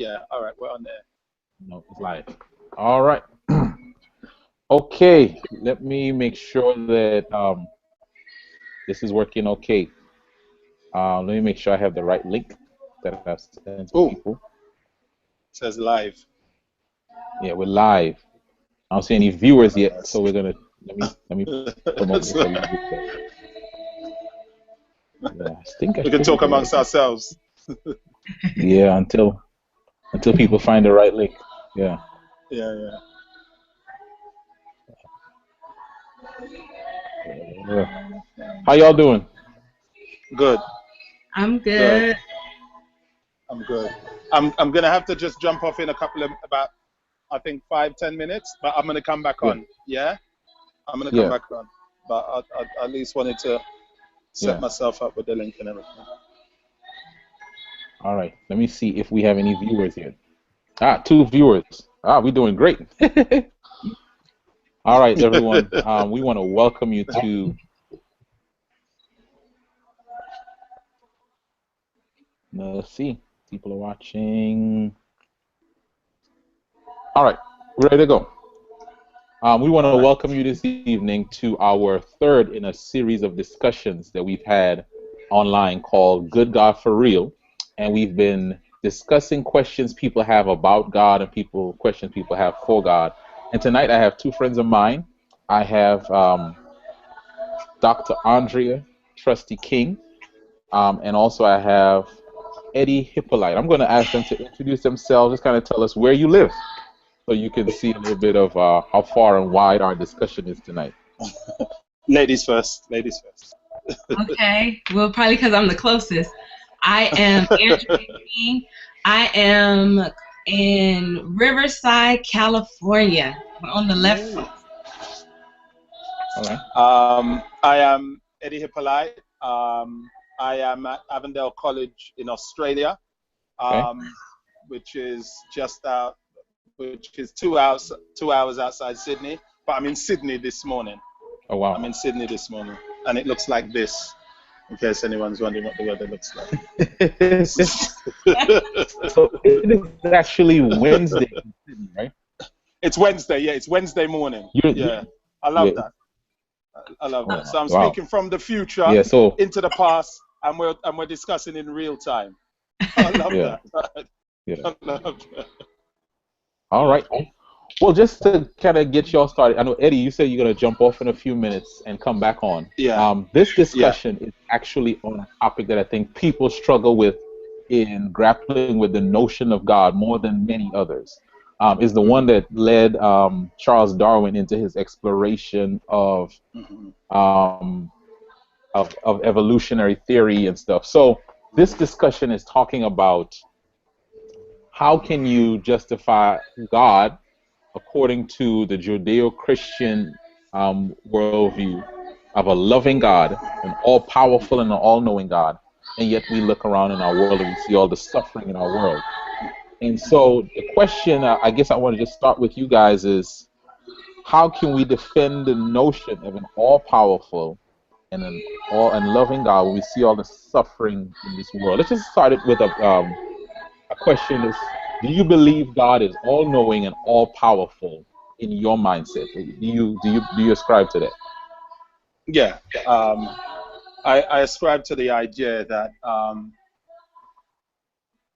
Yeah, all right, we're on there. No, it's live. All right. Okay, let me make sure that this is working okay. Let me make sure I have the right link that I've sent to Oh, people. it says live. Yeah, we're live. I don't see any viewers yet, so we're gonna let me promote this a little bit. Yeah, I think I We can should talk be right. amongst ourselves. Yeah, until people find the right link. Yeah. Yeah. How y'all doing? Good. I'm Good. good. I'm good. I'm gonna have to just jump off in a couple of about I think 5-10 minutes, but I'm gonna come back on. Yeah, I'm gonna come back on. But I at least wanted to set myself up with the link and everything. All right. Let me see if we have any viewers here. 2 viewers. We're doing great. All right, everyone. We want to welcome you to. Let's see. People are watching. All right, we're ready to go. We want to welcome you this evening to our third in a series of discussions that we've had online called Good God for Real. And we've been discussing questions people have about God and questions people have for God. And tonight I have 2 friends of mine. I have Dr. Andrea Trusty King, and also I have Eddie Hippolyte. I'm going to ask them to introduce themselves, just kind of tell us where you live, so you can see a little bit of how far and wide our discussion is tonight. Ladies first. Ladies first. Okay. Well, probably because I'm the closest. I am Andrea King. I am in Riverside, California. We're on the left coast. All right. I am Eddie Hippolyte. I am at Avondale College in Australia, which is which is 2 hours outside Sydney. But I'm in Sydney this morning. Oh wow. I'm in Sydney this morning, and it looks like this. In case anyone's wondering what the weather looks like. So it is actually Wednesday in Sydney, right? It's Wednesday. Yeah, it's Wednesday morning. I love that. I love that. So I'm speaking from the future into the past, and we're discussing in real time. I love that. I love that. All right. Well, just to kind of get y'all started, I know Eddie, you said you're going to jump off in a few minutes and come back on. Yeah. This discussion is actually on a topic that I think people struggle with in grappling with the notion of God more than many others. Is the one that led Charles Darwin into his exploration of evolutionary theory and stuff. So this discussion is talking about how can you justify God according to the Judeo-Christian worldview of a loving God, an all-powerful and an all-knowing God, and yet we look around in our world and we see all the suffering in our world. And so the question, I guess I want to just start with you guys is, how can we defend the notion of an all-powerful and an loving God when we see all the suffering in this world? Let's just start it with a question is, do you believe God is all-knowing and all-powerful in your mindset? Do you ascribe to that? Yeah, I ascribe to the idea that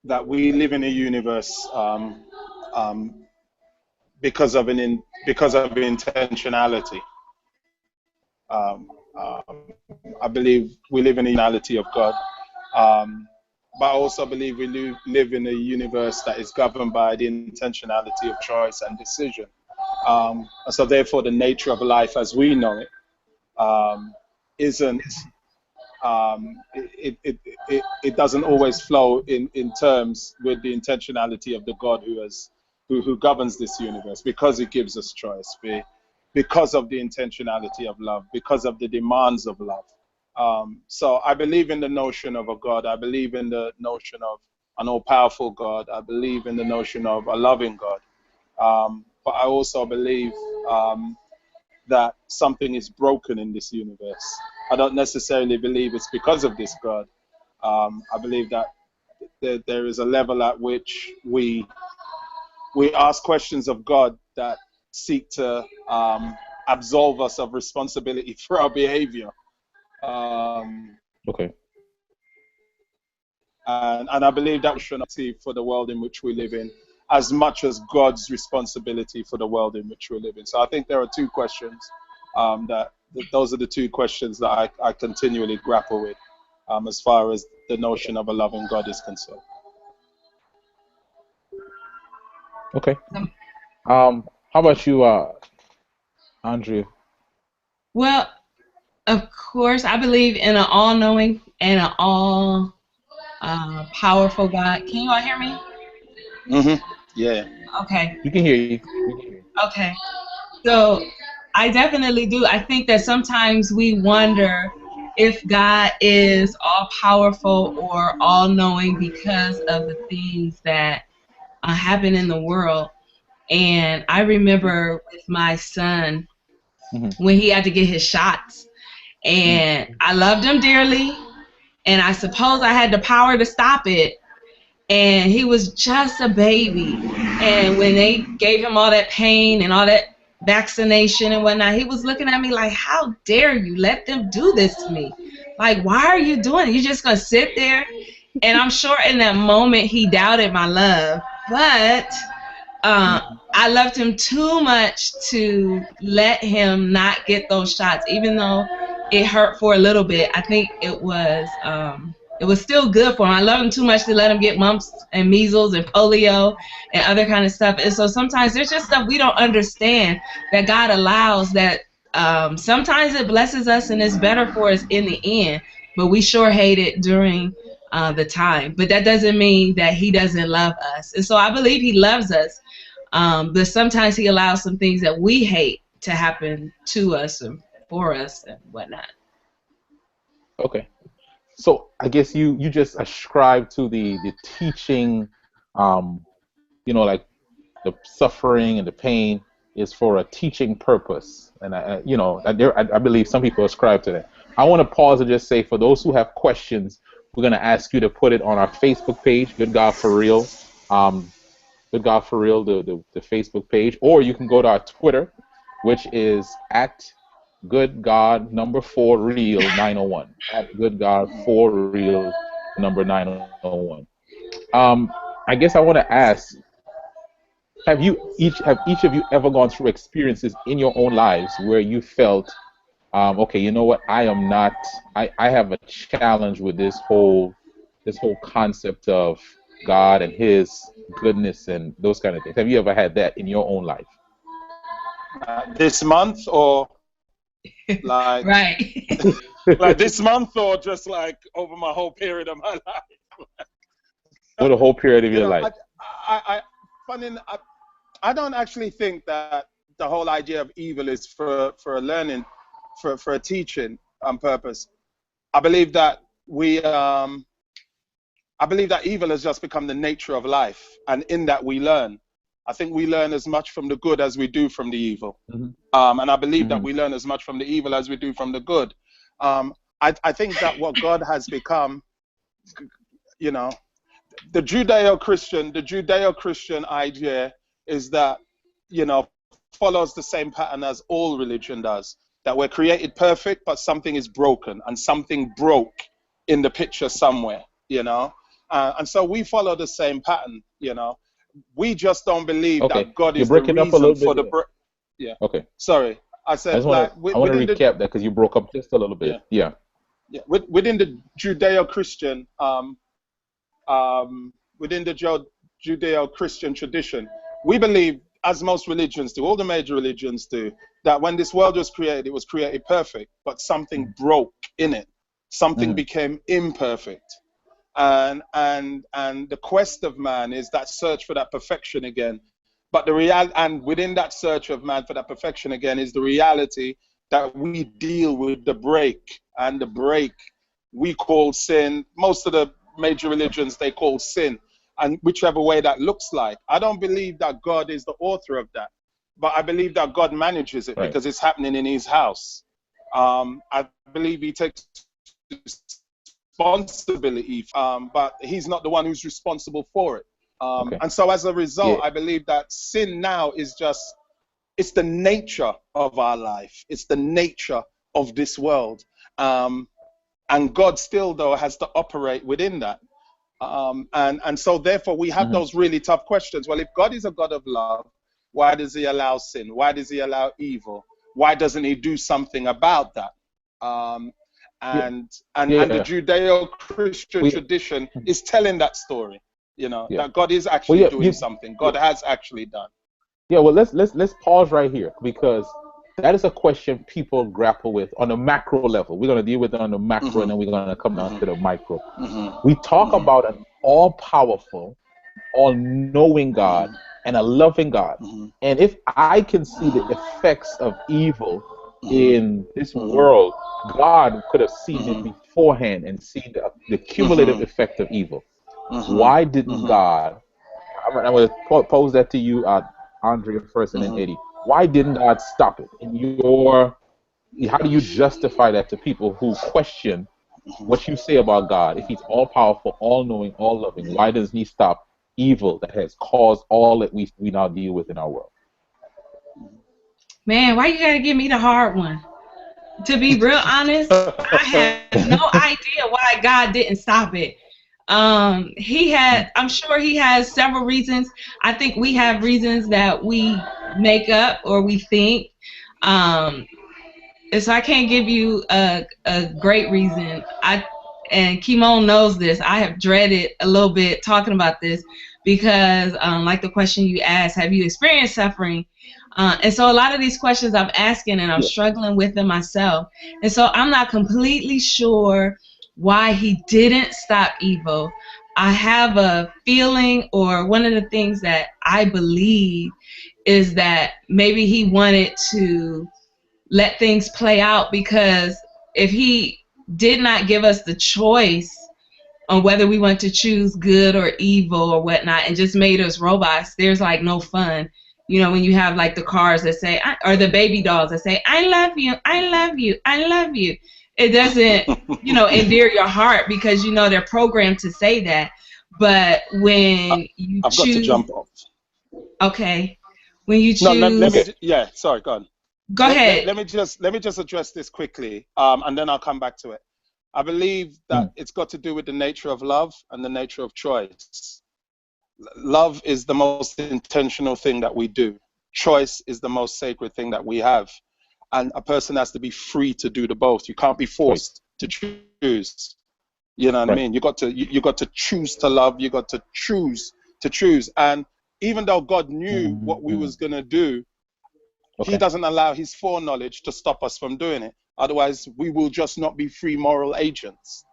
that we live in a universe because of intentionality. I believe we live in a universe of God. But I also believe we live in a universe that is governed by the intentionality of choice and decision. So therefore, the nature of life as we know it isn't. It doesn't always flow in terms with the intentionality of the God who governs this universe, because it gives us choice, because of the intentionality of love, because of the demands of love. So I believe in the notion of a God. I believe in the notion of an all-powerful God. I believe in the notion of a loving God. But I also believe that something is broken in this universe. I don't necessarily believe it's because of this God. I believe that there is a level at which we ask questions of God that seek to absolve us of responsibility for our behavior. Okay. And I believe that we should not see for the world in which we live in as much as God's responsibility for the world in which we live in. So I think there are two questions those are the two questions that I continually grapple with as far as the notion of a loving God is concerned. Okay. How about you, Andrea? Well, of course, I believe in an all-knowing and an all-powerful God. Can you all hear me? Yeah. Okay. You can hear you. We can hear you. Okay. So I definitely do. I think that sometimes we wonder if God is all-powerful or all-knowing because of the things that happen in the world. And I remember with my son when he had to get his shots, and I loved him dearly, and I suppose I had the power to stop it, and he was just a baby, and when they gave him all that pain and all that vaccination and whatnot, he was looking at me like, how dare you let them do this to me? Like, why are you doing it? You're just gonna sit there? And I'm sure in that moment he doubted my love, but I loved him too much to let him not get those shots, even though it hurt for a little bit. I think it was still good for him. I love him too much to let him get mumps and measles and polio and other kind of stuff. And so sometimes there's just stuff we don't understand that God allows, that sometimes it blesses us and it's better for us in the end, but we sure hate it during the time. But that doesn't mean that he doesn't love us. And so I believe he loves us. But sometimes he allows some things that we hate to happen to us and for us and whatnot. Okay. So I guess you just ascribe to the teaching, like the suffering and the pain is for a teaching purpose. And I believe some people ascribe to that. I want to pause and just say, for those who have questions, we're going to ask you to put it on our Facebook page, Good God for Real. Good God for Real, the Facebook page, or you can go to our Twitter, which is at Good God #4 Real 901. At Good God 4 Real number 901. I guess I want to ask, have each of you ever gone through experiences in your own lives where you felt, okay, you know what, I have a challenge with this whole concept of God and his goodness and those kind of things. Have you ever had that in your own life? This month, or like right. like this month, or just like over my whole period of my life? Or the whole period of your life? I don't actually think that the whole idea of evil is for a learning, for a teaching purpose. I believe that evil has just become the nature of life, and in that we learn. I think we learn as much from the good as we do from the evil. And I believe that we learn as much from the evil as we do from the good. I think that what God has become, the Judeo-Christian idea is that, follows the same pattern as all religion does, that we're created perfect, but something is broken, and something broke in the picture somewhere, and so we follow the same pattern, We just don't believe that God is the reason for the yeah. Okay. Sorry, I said I want to recap that because you broke up just a little bit. Yeah. Within the Judeo-Christian, Judeo-Christian tradition, we believe, as most religions do, all the major religions do, that when this world was created, it was created perfect, but something broke in it. Something became imperfect. And the quest of man is that search for that perfection again. But and within that search of man for that perfection again is the reality that we deal with the break, and the break we call sin. Most of the major religions, they call sin, and whichever way that looks like. I don't believe that God is the author of that, but I believe that God manages it because it's happening in his house. I believe he takes responsibility, but he's not the one who's responsible for it. Okay. And so as a result, Yeah. I believe that sin now is just, it's the nature of our life. It's the nature of this world. And God still, though, has to operate within that. And so therefore we have those really tough questions. Well, if God is a God of love, why does he allow sin? Why does he allow evil? Why doesn't he do something about that? And the Judeo-Christian tradition is telling that story, that God is actually doing something. God has actually done. Yeah, well, let's pause right here, because that is a question people grapple with on a macro level. We're going to deal with it on the macro, and then we're going to come down to the micro. We talk about an all-powerful, all-knowing God and a loving God. And if I can see the effects of evil in this world, God could have seen it beforehand and seen the cumulative effect of evil. Why didn't God? I'm going to pose that to you, Andrea first, and then Eddie. Why didn't God stop it? How do you justify that to people who question what you say about God? If he's all powerful, all knowing, all loving, why doesn't he stop evil that has caused all that we now deal with in our world? Man, why you gotta give me the hard one? To be real honest, I have no idea why God didn't stop it. I'm sure he has several reasons. I think we have reasons that we make up or we think. And so I can't give you a great reason. And Kimon knows this. I have dreaded a little bit talking about this because, like the question you asked, have you experienced suffering? And so a lot of these questions I'm asking and I'm struggling with them myself. And so I'm not completely sure why he didn't stop evil. I have a feeling, or one of the things that I believe is that maybe he wanted to let things play out, because if he did not give us the choice on whether we want to choose good or evil or whatnot and just made us robots, there's like no fun. When you have like the cars that say, or the baby dolls that say, I love you, I love you, I love you. It doesn't, endear your heart, because they're programmed to say that. But when you I've got to jump off. Okay. When you choose. No, sorry, go on. Go ahead. Let me just address this quickly, and then I'll come back to it. I believe that it's got to do with the nature of love and the nature of choice. Love is the most intentional thing that we do. Choice is the most sacred thing that we have. And a person has to be free to do the both. You can't be forced to choose. You know what I mean? You got to choose to love. You got to choose. And even though God knew what we was gonna do, he doesn't allow his foreknowledge to stop us from doing it. Otherwise, we will just not be free moral agents.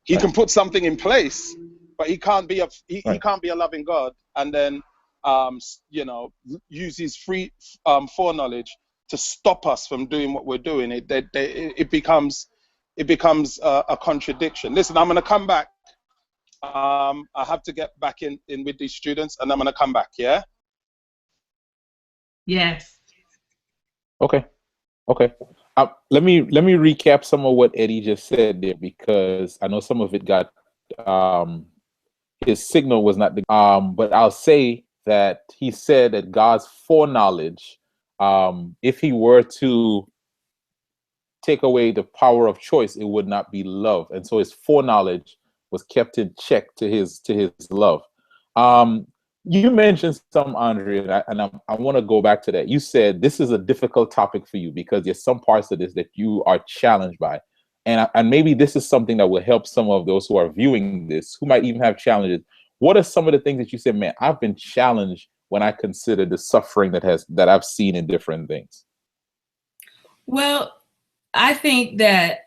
He can put something in place, but he can't be a loving God and then use his free foreknowledge to stop us from doing what we're doing. It becomes a contradiction. Listen, I'm going to come back. I have to get back in with these students, and I'm going to come back. Yeah. Yes. Okay. Let me recap some of what Eddie just said there, because I know some of it got his signal was not the but I'll say that he said that God's foreknowledge, if he were to take away the power of choice, it would not be love, and so his foreknowledge was kept in check to his love. You mentioned some, Andrea, and I want to go back to that. You said this is a difficult topic for you because there's some parts of this that you are challenged by. And maybe this is something that will help some of those who are viewing this, who might even have challenges. What are some of the things that you said, man, I've been challenged when I consider the suffering that I've seen in different things? Well, I think that,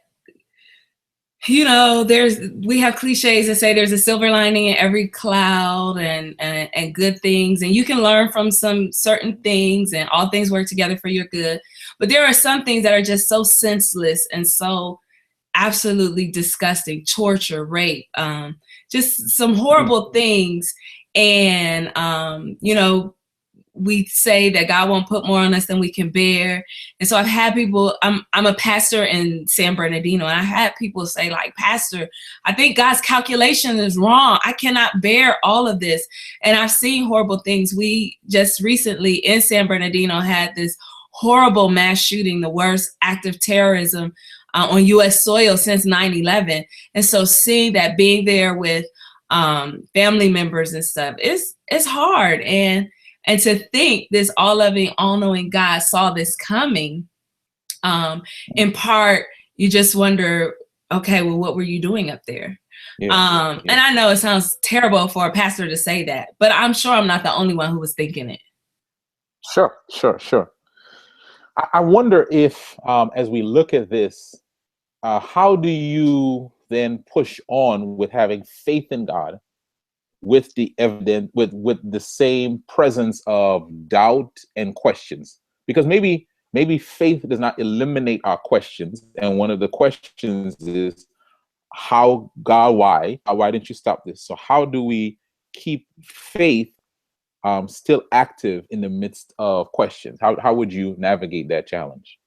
we have cliches that say there's a silver lining in every cloud and good things, and you can learn from some certain things, and all things work together for your good. But there are some things that are just so senseless and so absolutely disgusting: torture, rape, just some horrible things. And, we say that God won't put more on us than we can bear. And so I've had people, I'm a pastor in San Bernardino, and I had people say, like, Pastor, I think God's calculation is wrong. I cannot bear all of this. And I've seen horrible things. We just recently in San Bernardino had this horrible mass shooting, the worst act of terrorism on U.S. soil since 9/11. And so seeing that, being there with family members and stuff, it's hard. And to think this all-loving, all-knowing God saw this coming, in part, you just wonder, okay, well, what were you doing up there? And I know it sounds terrible for a pastor to say that, but I'm sure I'm not the only one who was thinking it. Sure. I wonder if, as we look at this, how do you then push on with having faith in God with the evidence, with the same presence of doubt and questions? Because maybe faith does not eliminate our questions, and one of the questions is, how, God, why didn't you stop this? So how do we keep faith still active in the midst of questions? How would you navigate that challenge?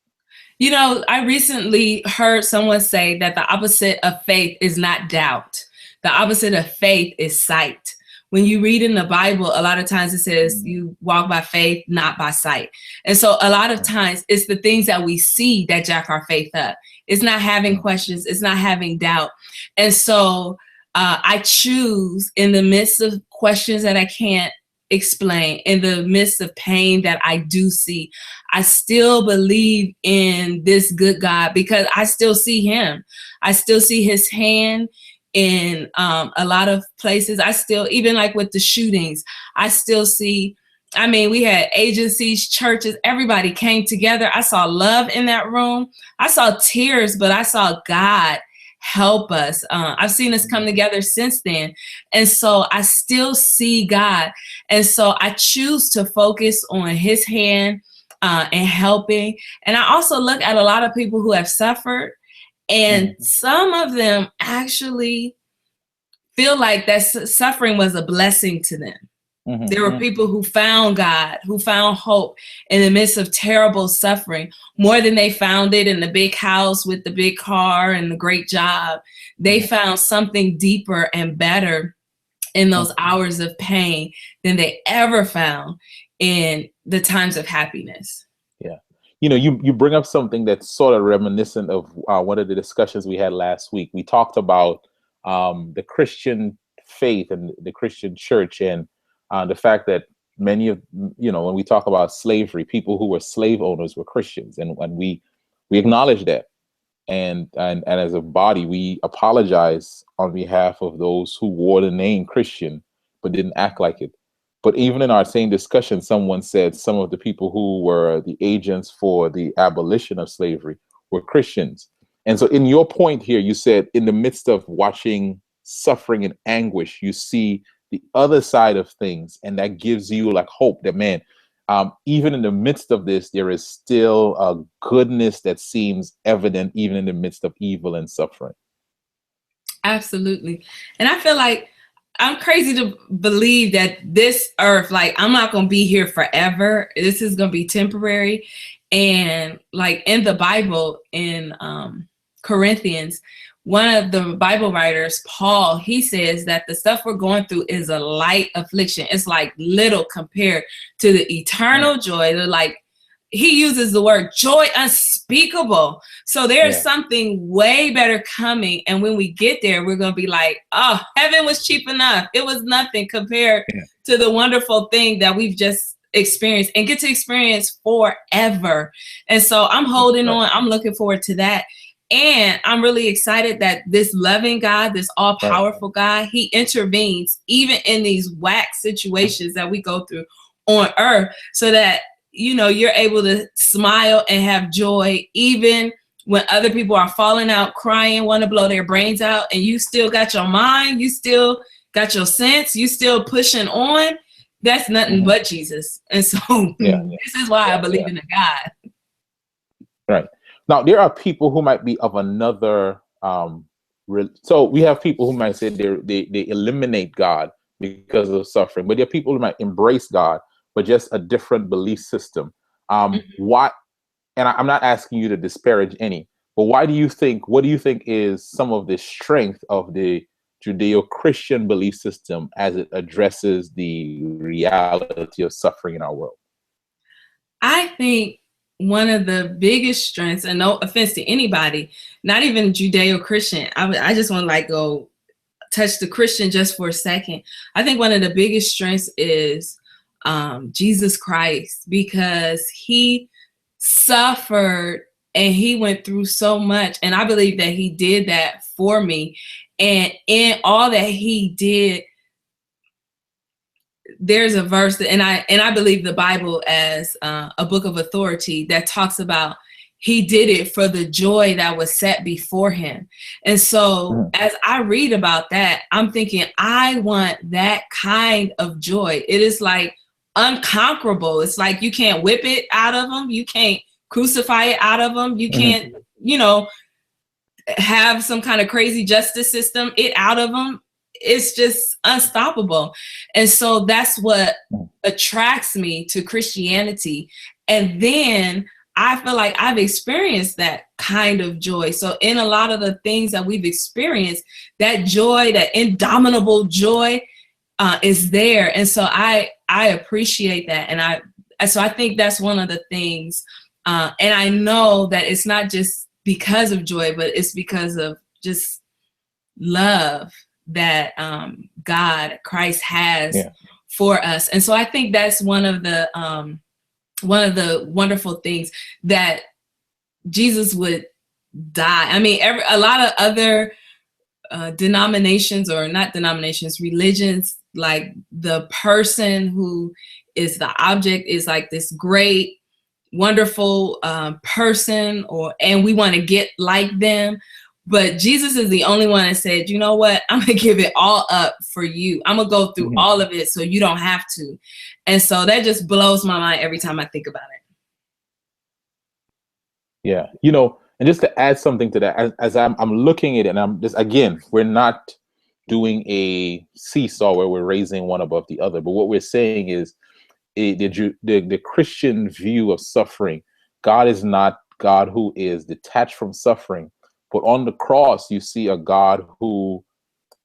You know, I recently heard someone say that the opposite of faith is not doubt. The opposite of faith is sight. When you read in the Bible, a lot of times it says you walk by faith, not by sight. And so a lot of times it's the things that we see that jack our faith up. It's not having questions. It's not having doubt. And so I choose, in the midst of questions that I can't explain, in the midst of pain that I do see, I still believe in this good God, because I still see him. I still see his hand in a lot of places. I still, even like with the shootings, I still see, I mean, we had agencies, churches, everybody came together. I saw love in that room. I saw tears, but I saw God help us. I've seen us come together since then. And so I still see God. And so I choose to focus on his hand and helping. And I also look at a lot of people who have suffered, and some of them actually feel like that suffering was a blessing to them. There were people who found God, who found hope in the midst of terrible suffering, more than they found it in the big house with the big car and the great job. They found something deeper and better in those hours of pain than they ever found in the times of happiness. Yeah. You know, you bring up something that's sort of reminiscent of one of the discussions we had last week. We talked about the Christian faith and the Christian church, and the fact that many of, when we talk about slavery, people who were slave owners were Christians, and we acknowledge that, and as a body, we apologize on behalf of those who wore the name Christian but didn't act like it. But even in our same discussion, someone said some of the people who were the agents for the abolition of slavery were Christians. And so in your point here, you said in the midst of watching suffering and anguish, you see the other side of things, and that gives you like hope that, man, even in the midst of this, there is still a goodness that seems evident even in the midst of evil and suffering. Like, and I feel like I'm crazy to believe that this earth, like, I'm not going to be here forever. This is going to be temporary. And like in the Bible, in Corinthians, one of the Bible writers, Paul, he says that the stuff we're going through is a light affliction. It's like little compared to the eternal joy. Like, he uses the word joy unspeakable. So there's something way better coming. And when we get there, we're going to be like, oh, heaven was cheap enough. It was nothing compared to the wonderful thing that we've just experienced and get to experience forever. And so I'm holding on. I'm looking forward to that. And I'm really excited that this loving God, this all-powerful God, he intervenes even in these whack situations that we go through on earth, so that, you're able to smile and have joy even when other people are falling out, crying, want to blow their brains out, and you still got your mind, you still got your sense, you still pushing on. That's nothing but Jesus. And so this is why I believe in a God. Right. Now, there are people who might be of another, so we have people who might say they eliminate God because of suffering, but there are people who might embrace God but just a different belief system. Why? And I'm not asking you to disparage any, but why do you think? What do you think is some of the strength of the Judeo-Christian belief system as it addresses the reality of suffering in our world? I think one of the biggest strengths, and no offense to anybody, not even Judeo-Christian, I just want to like go touch the Christian just for a second. I think one of the biggest strengths is Jesus Christ, because he suffered and he went through so much. And I believe that he did that for me. And in all that he did, there's a verse that, and I believe the Bible as a book of authority that talks about he did it for the joy that was set before him. And so as I read about that, I'm thinking, I want that kind of joy. It is like unconquerable. It's like you can't whip it out of them. You can't crucify it out of them. You can't, have some kind of crazy justice system it out of them. It's just unstoppable. And so that's what attracts me to Christianity. And then I feel like I've experienced that kind of joy. So in a lot of the things that we've experienced, that joy, that indomitable joy is there. And so I appreciate that. And so I think that's one of the things. And I know that it's not just because of joy, but it's because of just love that God, Christ has for us. And so I think that's one of the wonderful things, that Jesus would die. I mean, a lot of other denominations, or not denominations, religions, like the person who is the object is like this great, wonderful person, and we want to get like them. But Jesus is the only one that said, you know what, I'm going to give it all up for you. I'm going to go through all of it so you don't have to. And so that just blows my mind every time I think about it. Yeah. And just to add something to that, as I'm looking at it, and I'm just, again, we're not doing a seesaw where we're raising one above the other. But what we're saying is the Christian view of suffering. God is not God who is detached from suffering. But on the cross, you see a God who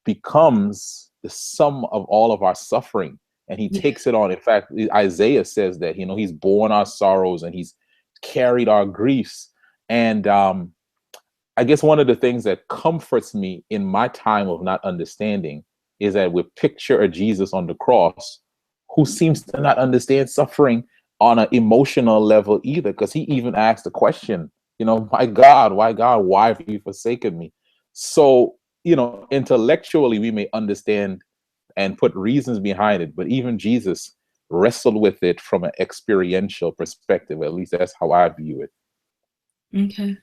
becomes the sum of all of our suffering, and he takes it on. In fact, Isaiah says that, he's borne our sorrows and he's carried our griefs. And I guess one of the things that comforts me in my time of not understanding is that we picture a Jesus on the cross who seems to not understand suffering on an emotional level either, because he even asked the question, my God, why have you forsaken me? So, intellectually, we may understand and put reasons behind it, but even Jesus wrestled with it from an experiential perspective. At least that's how I view it. Okay.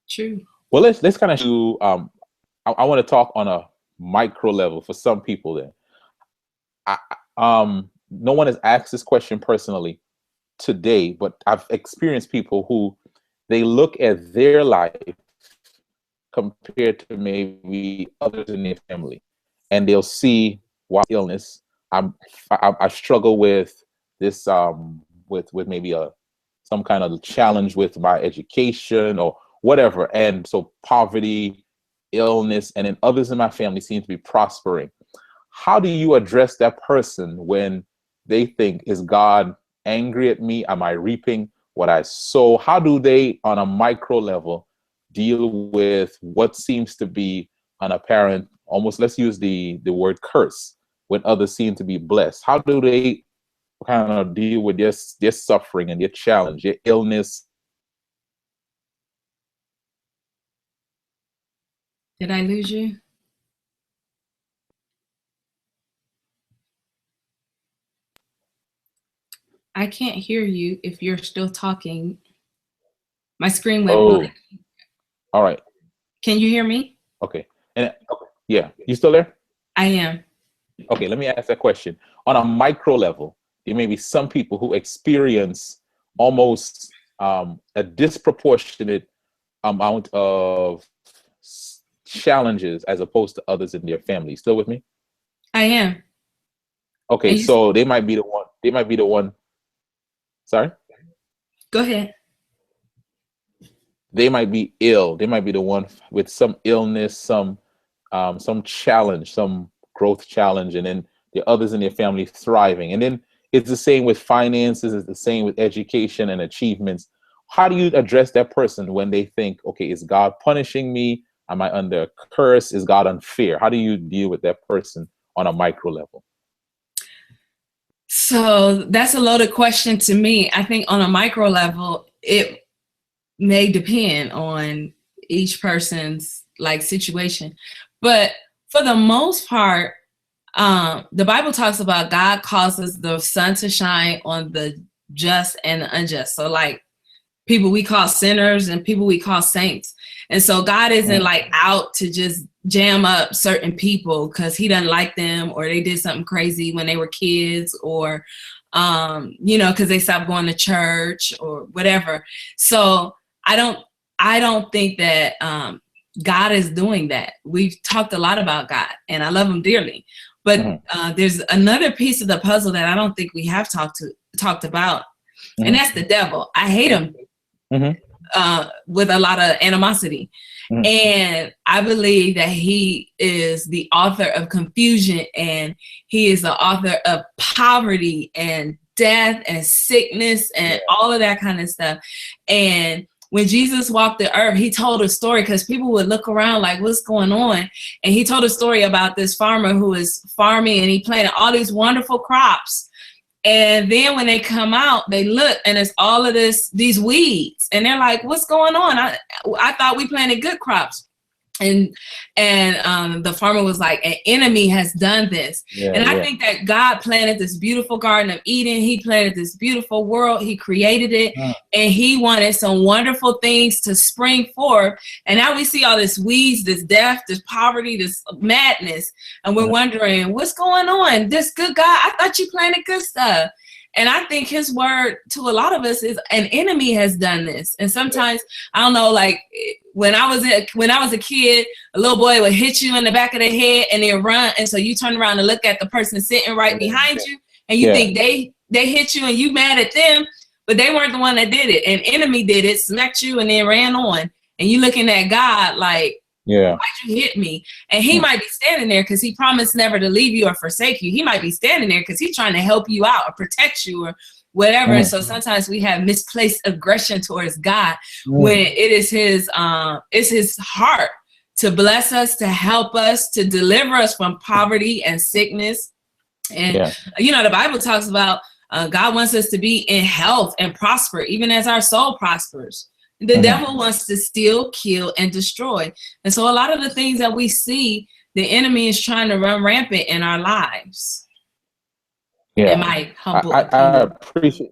True. Well, let's kind of do, I want to talk on a micro level for some people there. No one has asked this question personally today, but I've experienced people who they look at their life compared to maybe others in their family, and they'll see illness. I struggle with this with maybe some kind of challenge with my education or whatever, and so poverty, illness, and then others in my family seem to be prospering. How do you address that person when they think, is God angry at me? Am I reaping what I sow? How do they, on a micro level, deal with what seems to be an apparent, almost, let's use the word curse, when others seem to be blessed? How do they kind of deal with their suffering and their challenge, their illness? Did I lose you? I can't hear you if you're still talking. My screen went blank. All right. Can you hear me? Okay. And yeah, you still there? I am. Okay, let me ask that question. On a micro level, there may be some people who experience almost a disproportionate amount of challenges as opposed to others in their family. Still with me? I am. Okay, And you, so they might be the one. They might be the one. Sorry. go ahead. They might be ill. They might be the one with some illness, some challenge, some growth challenge, and then the others in their family thriving. And then it's the same with finances. It's the same with education and achievements. How do you address that person when they think, okay, is God punishing me? Am I under a curse? Is God unfair? How do you deal with that person on a micro level? So that's a loaded question to me. I think on a micro level, it may depend on each person's like situation, but for the most part, the Bible talks about God causes the sun to shine on the just and the unjust. So like people we call sinners and people we call saints. And so God isn't like out to just jam up certain people because he doesn't like them or they did something crazy when they were kids or, because they stopped going to church or whatever. So I don't think that God is doing that. We've talked a lot about God and I love him dearly. But there's another piece of the puzzle that I don't think we have talked about. And that's the devil. I hate him. With a lot of animosity. And I believe that he is the author of confusion and he is the author of poverty and death and sickness and all of that kind of stuff. And when Jesus walked the earth, he told a story because people would look around like, what's going on? And he told a story about this farmer who is farming and he planted all these wonderful crops. And then when they come out, they look and it's all of these weeds. And they're like, what's going on? I thought we planted good crops. And the farmer was like, an enemy has done this. I think that God planted this beautiful Garden of Eden. He planted this beautiful world. He created it. And he wanted some wonderful things to spring forth. And now we see all this weeds, this death, this poverty, this madness. And we're wondering, what's going on? This good God, I thought you planted good stuff. And I think his word to a lot of us is an enemy has done this. And sometimes, I don't know, like when I was a kid, a little boy would hit you in the back of the head and then run. And so you turn around and look at the person sitting right behind you and you think they hit you and you mad at them, but they weren't the one that did it. An enemy did it, smacked you and then ran on. And you looking at God like, why'd you hit me? And he might be standing there because he promised never to leave you or forsake you. He might be standing there because he's trying to help you out or protect you or whatever. And so sometimes we have misplaced aggression towards God when it is it's his heart to bless us, to help us, to deliver us from poverty and sickness. And, the Bible talks about God wants us to be in health and prosper, even as our soul prospers. The devil wants to steal, kill, and destroy. And so a lot of the things that we see, the enemy is trying to run rampant in our lives. Yeah. In my humble I opinion. appreciate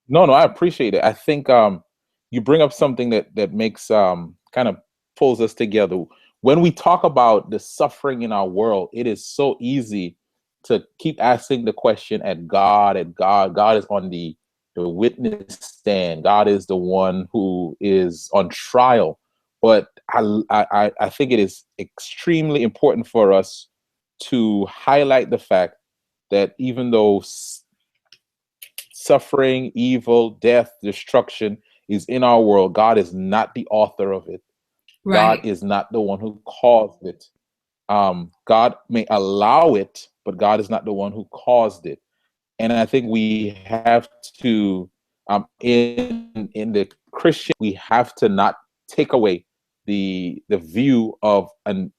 No, I appreciate it. I think you bring up something that makes kind of pulls us together. When we talk about the suffering in our world, it is so easy to keep asking the question at God. God is on the witness stand. God is the one who is on trial. But I think it is extremely important for us to highlight the fact that even though suffering, evil, death, destruction is in our world, God is not the author of it. Right. God is not the one who caused it. God may allow it, but God is not the one who caused it. And I think we have to, in the Christian, we have to not take away the view of an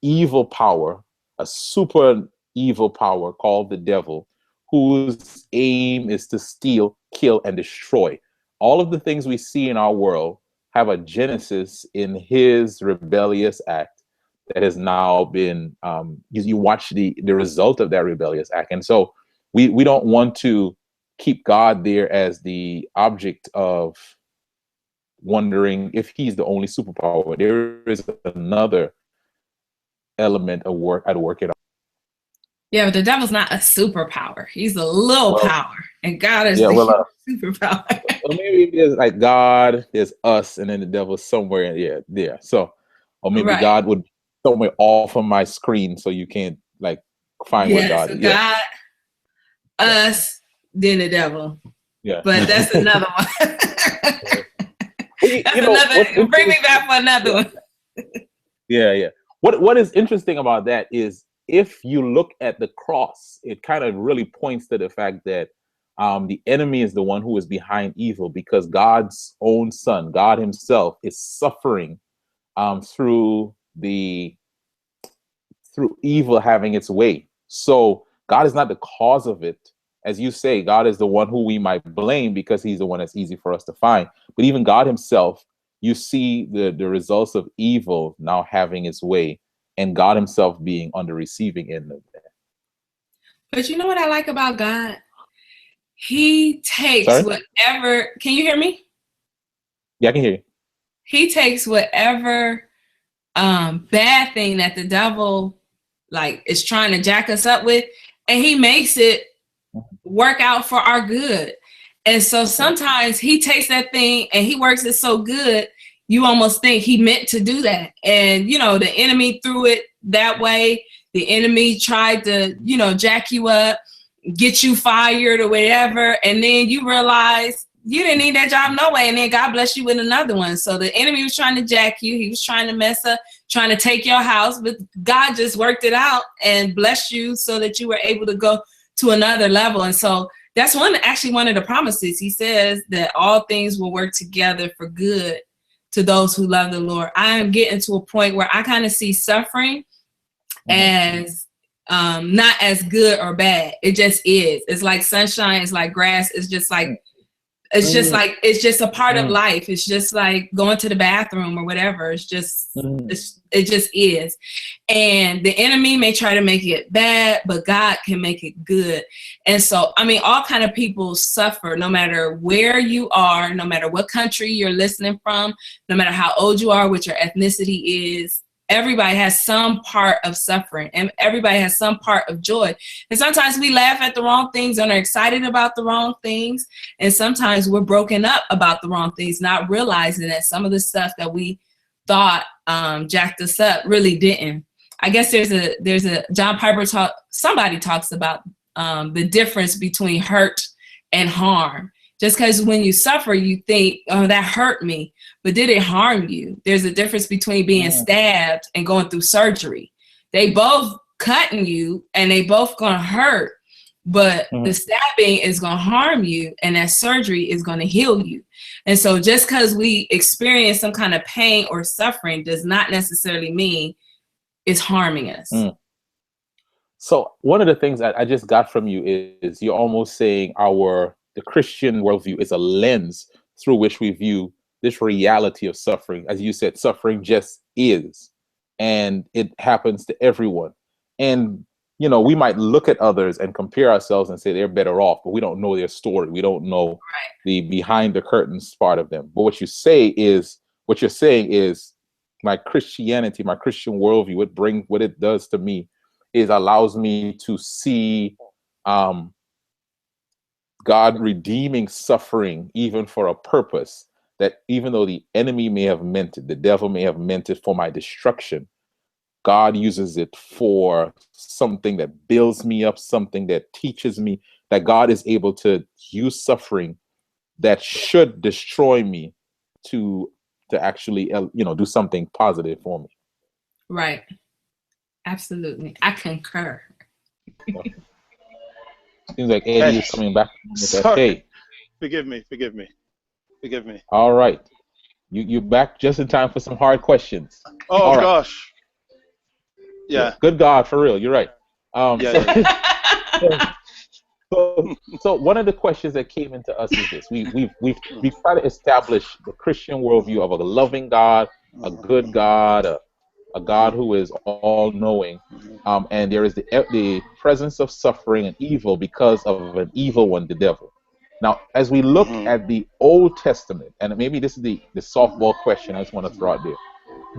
evil power, a super evil power called the devil, whose aim is to steal, kill, and destroy. All of the things we see in our world have a genesis in his rebellious act that has now been, you watch the result of that rebellious act. And so we don't want to keep God there as the object of wondering if he's the only superpower. There is another element of work at all. Yeah, but the devil's not a superpower. He's a little power, and God is the superpower. Well, maybe there's like God, there's us, and then the devil's somewhere. Yeah. So, or maybe God would somewhere off of my screen, so you can't like find where God so is. God, us, then the devil. Yeah. But that's another one. That's another. Bring me back for another one. Yeah. What is interesting about that is if you look at the cross, it kind of really points to the fact that the enemy is the one who is behind evil, because God's own son, God himself, is suffering through evil having its way. So God is not the cause of it. As you say, God is the one who we might blame because he's the one that's easy for us to find. But even God himself, you see the results of evil now having its way, and God himself being on the receiving end of that. But you know what I like about God? He takes whatever. Can you hear me? Yeah, I can hear you. He takes whatever bad thing that the devil is trying to jack us up with, and he makes it work out for our good. And so sometimes he takes that thing and he works it so good, you almost think he meant to do that. And, the enemy threw it that way. The enemy tried to, jack you up, get you fired or whatever. And then you realize you didn't need that job no way. And then God bless you with another one. So the enemy was trying to jack you. He was trying to mess up, trying to take your house. But God just worked it out and blessed you so that you were able to go to another level. And so that's one of the promises. He says that all things will work together for good to those who love the Lord. I am getting to a point where I kind of see suffering as not as good or bad. It just is. It's like sunshine. It's like grass. It's just like it's just a part of life. It's just like going to the bathroom or whatever. It's just it just is. And the enemy may try to make it bad, but God can make it good. And so, all kind of people suffer, no matter where you are, no matter what country you're listening from, no matter how old you are, what your ethnicity is. Everybody has some part of suffering, and everybody has some part of joy. And sometimes we laugh at the wrong things and are excited about the wrong things. And sometimes we're broken up about the wrong things, not realizing that some of the stuff that we thought jacked us up really didn't. I guess there's a John Piper somebody talks about the difference between hurt and harm. Just because when you suffer, you think, oh, that hurt me. But did it harm you? There's a difference between being stabbed and going through surgery. They both cutting you and they both going to hurt. But the stabbing is going to harm you and that surgery is going to heal you. And so just because we experience some kind of pain or suffering does not necessarily mean it's harming us. So one of the things that I just got from you is you're almost saying the Christian worldview is a lens through which we view this reality of suffering. As you said, suffering just is, and it happens to everyone. And, we might look at others and compare ourselves and say they're better off, but we don't know their story. We don't know the behind the curtains part of them. But what you're saying is my Christianity, my Christian worldview, what it does to me is allows me to see God redeeming suffering even for a purpose, that even though the enemy may have meant it, the devil may have meant it for my destruction, God uses it for something that builds me up, something that teaches me, that God is able to use suffering that should destroy me to actually, do something positive for me. Right. Absolutely. I concur. Seems like Eddie is coming back with that. Hey, forgive me. All right, you're back just in time for some hard questions. Oh gosh. Yeah. Good God, for real. You're right. So one of the questions that came into us is this: we've tried to establish the Christian worldview of a loving God, a good God, a God who is all-knowing, and there is the presence of suffering and evil because of an evil one, the devil. Now, as we look at the Old Testament, and maybe this is the softball question I just want to throw out there,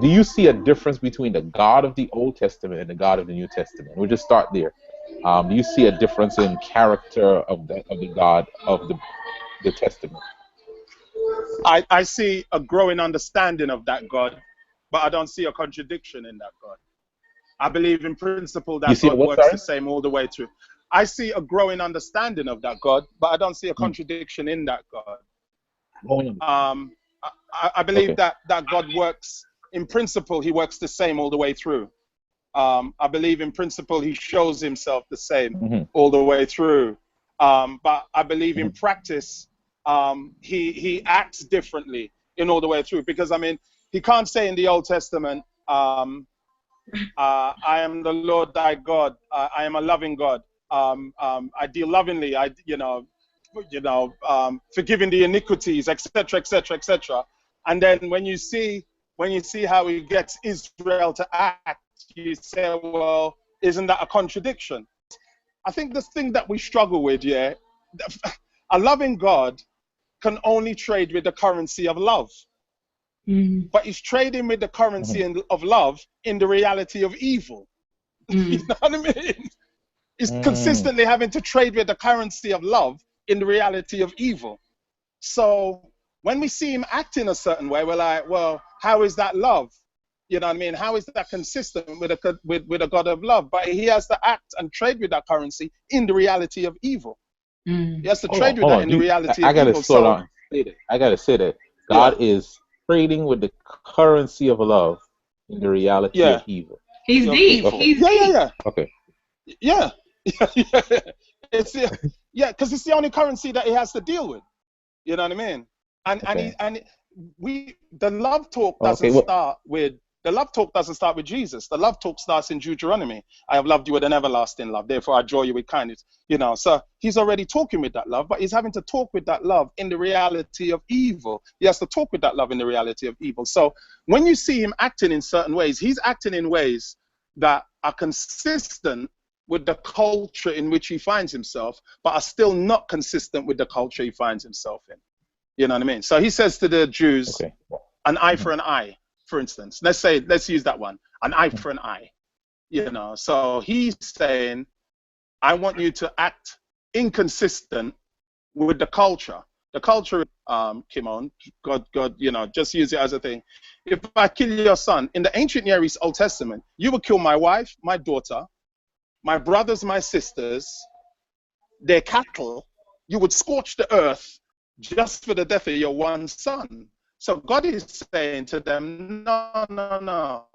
do you see a difference between the God of the Old Testament and the God of the New Testament? We'll just start there. Do you see a difference in character of the God of the Testament? I see a growing understanding of that God, but I don't see a contradiction in that God. I believe in principle You that see God what, works sorry? the same all the way through. I see a growing understanding of that God, but I don't see a contradiction in that God. I believe Okay. that God works in principle. He works the same all the way through. I believe in principle he shows himself the same all the way through. But I believe in practice he acts differently in all the way through. Because I mean, he can't say in the Old Testament, I am the Lord thy God. I am a loving God. I deal lovingly. Forgiving the iniquities, etc., etc., etc. And then when you see how he gets Israel to act, you say, well, isn't that a contradiction? I think the thing that we struggle with, a loving God can only trade with the currency of love. But he's trading with the currency of love in the reality of evil. You know what I mean? He's consistently having to trade with the currency of love in the reality of evil. So when we see him acting a certain way, we're like, well, how is that love? You know what I mean? How is that consistent with a God of love? But he has to act and trade with that currency in the reality of evil. He has to trade with that in the reality of evil. I gotta slow down. I gotta say that God is trading with the currency of love in the reality of evil. He's deep. Okay. He's deep. Okay. Yeah. It's because it's the only currency that he has to deal with. You know what I mean? The love talk doesn't start with Jesus. The love talk starts in Deuteronomy. I have loved you with an everlasting love, therefore I draw you with kindness. So he's already talking with that love, but he's having to talk with that love in the reality of evil. He has to talk with that love in the reality of evil. So when you see him acting in certain ways, he's acting in ways that are consistent with the culture in which he finds himself, but are still not consistent with the culture he finds himself in. You know what I mean? So he says to the Jews, an eye for an eye, for instance. Let's use that one, an eye for an eye. So he's saying, I want you to act inconsistent with the culture. The culture, Kimon, God, just use it as a thing. If I kill your son, in the ancient Near East Old Testament, you would kill my wife, my daughter, my brothers, my sisters, their cattle. You would scorch the earth just for the death of your one son. So God is saying to them, no.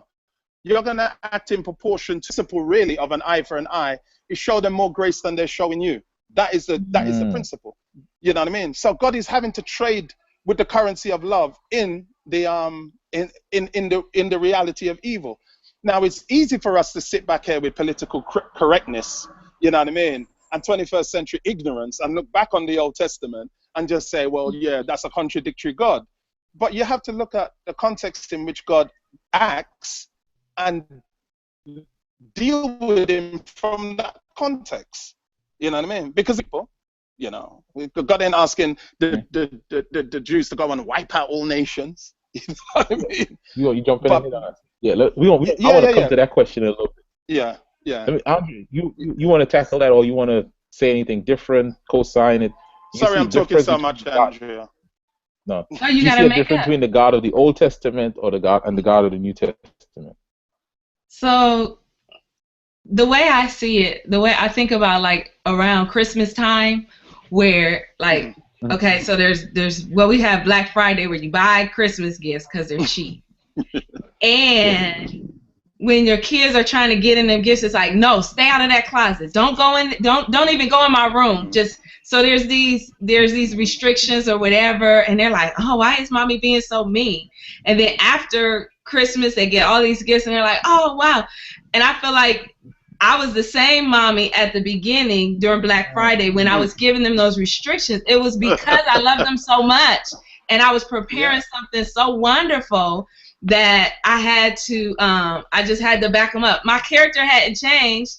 You're going to act in proportion to the principle, really, of an eye for an eye. You show them more grace than they're showing you. That is the principle. You know what I mean? So God is having to trade with the currency of love in the in the reality of evil. Now, it's easy for us to sit back here with political correctness, you know what I mean, and 21st century ignorance and look back on the Old Testament and just say, well, yeah, that's a contradictory God. But you have to look at the context in which God acts and deal with him from that context. You know what I mean? Because people, God ain't asking the Jews to go and wipe out all nations. You know what I mean? You jump in here? Yeah, I want to come to that question in a little bit. Yeah. I mean, Andrew, you want to tackle that, or you want to say anything different, co-sign it? Sorry, I'm talking so much, Andrea. No. You see a difference between the God of the Old Testament or the God of the New Testament? So the way I see it, the way I think about, like, around Christmas time, where, like, okay, so we have Black Friday where you buy Christmas gifts because they're cheap. And when your kids are trying to get in them gifts, it's like, no, stay out of that closet. Don't go in. Don't even go in my room. Just so there's these restrictions or whatever, and they're like, oh, why is mommy being so mean? And then after Christmas, they get all these gifts, and they're like, oh, wow. And I feel like I was the same mommy at the beginning during Black Friday when I was giving them those restrictions. It was because I loved them so much, and I was preparing something so wonderful that I had to, I just had to back them up. My character hadn't changed,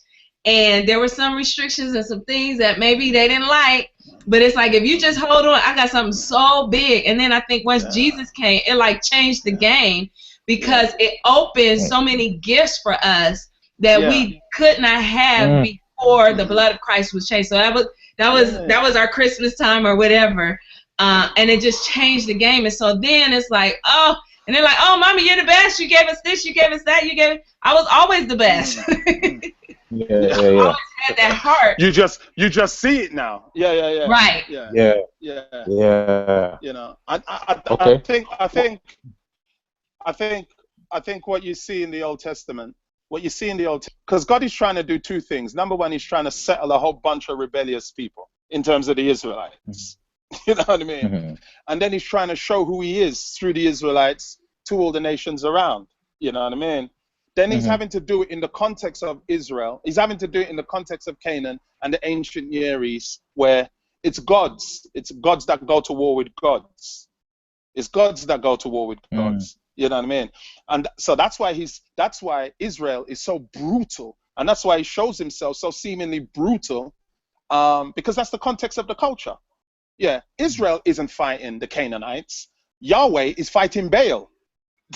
and there were some restrictions and some things that maybe they didn't like, but it's like, if you just hold on, I got something so big. And then I think once Jesus came, it like changed the game, because it opened so many gifts for us that we could not have before the blood of Christ was changed. So that was our Christmas time or whatever, and it just changed the game. And so then it's like, oh, And they're like, "Oh, mommy, you're the best. You gave us this. You gave us that. You gave." I was always the best. Yeah. I always had that heart. You just see it now. Yeah. Right. Yeah. You know, Okay. I think what you see in the Old Testament, because God is trying to do two things. Number one, He's trying to settle a whole bunch of rebellious people in terms of the Israelites. You know what I mean? Mm-hmm. And then He's trying to show who He is through the Israelites to all the nations around. You know what I mean? Then He's having to do it in the context of Israel. He's having to do it in the context of Canaan and the ancient Near East, where it's gods that go to war with gods. It's gods that go to war with gods. You know what I mean? And so that's why Israel is so brutal, and that's why He shows Himself so seemingly brutal, because that's the context of the culture. Yeah, Israel isn't fighting the Canaanites. Yahweh is fighting Baal.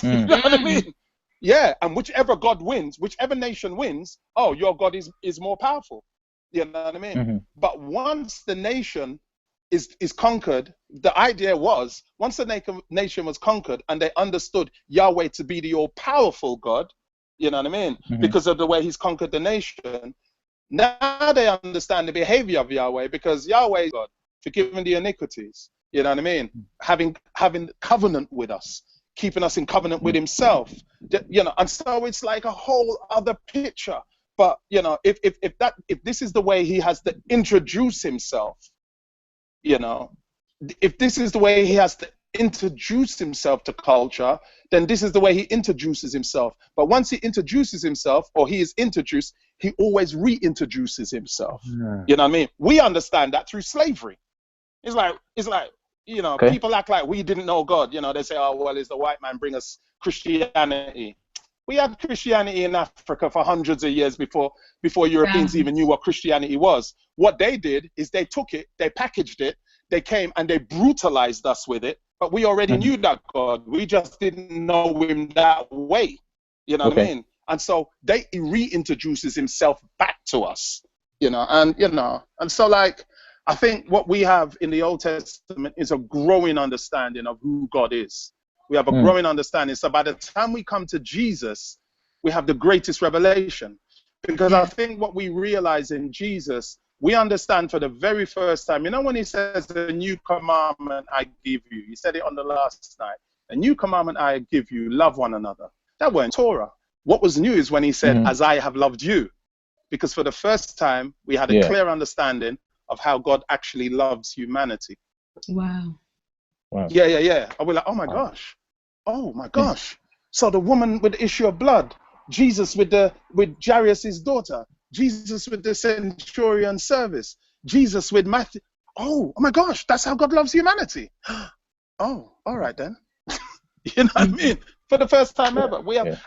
You know what I mean? Yeah, and whichever God wins, whichever nation wins, oh, your God is more powerful. You know what I mean? But once the nation is conquered, the idea was, once the nation was conquered and they understood Yahweh to be the all-powerful God, you know what I mean? Because of the way He's conquered the nation, now they understand the behavior of Yahweh, because Yahweh is God, forgiving the iniquities, you know what I mean? Having covenant with us, keeping us in covenant with Himself, you know. And so it's like a whole other picture. But you know, if this is the way He has to introduce Himself, you know, if this is the way He has to introduce Himself to culture, then this is the way He introduces Himself. But once He introduces Himself, or He is introduced, He always reintroduces Himself. You know what I mean? We understand that through slavery. It's like, you know, people act like we didn't know God. You know, they say, oh, well, it's the white man bring us Christianity. We had Christianity in Africa for hundreds of years before Europeans even knew what Christianity was. What they did is they took it, they packaged it, they came and they brutalized us with it. But we already knew that God. We just didn't know Him that way. You know what I mean? And so He reintroduces Himself back to us. You know, and so like, I think what we have in the Old Testament is a growing understanding of who God is. We have a growing understanding. So by the time we come to Jesus, we have the greatest revelation. Because I think what we realize in Jesus, we understand for the very first time. You know, when He says, "A new commandment I give you," He said it on the last night. "A new commandment I give you, love one another." That weren't Torah. What was new is when He said, "As I have loved you." Because for the first time, we had a clear understanding of how God actually loves humanity. Wow. Yeah. I was like, oh my gosh. So the woman with the issue of blood, Jesus with Jairus' daughter, Jesus with the centurion service, Jesus with Matthew. Oh my gosh, that's how God loves humanity. Oh, all right then. You know what I mean? For the first time ever, we have,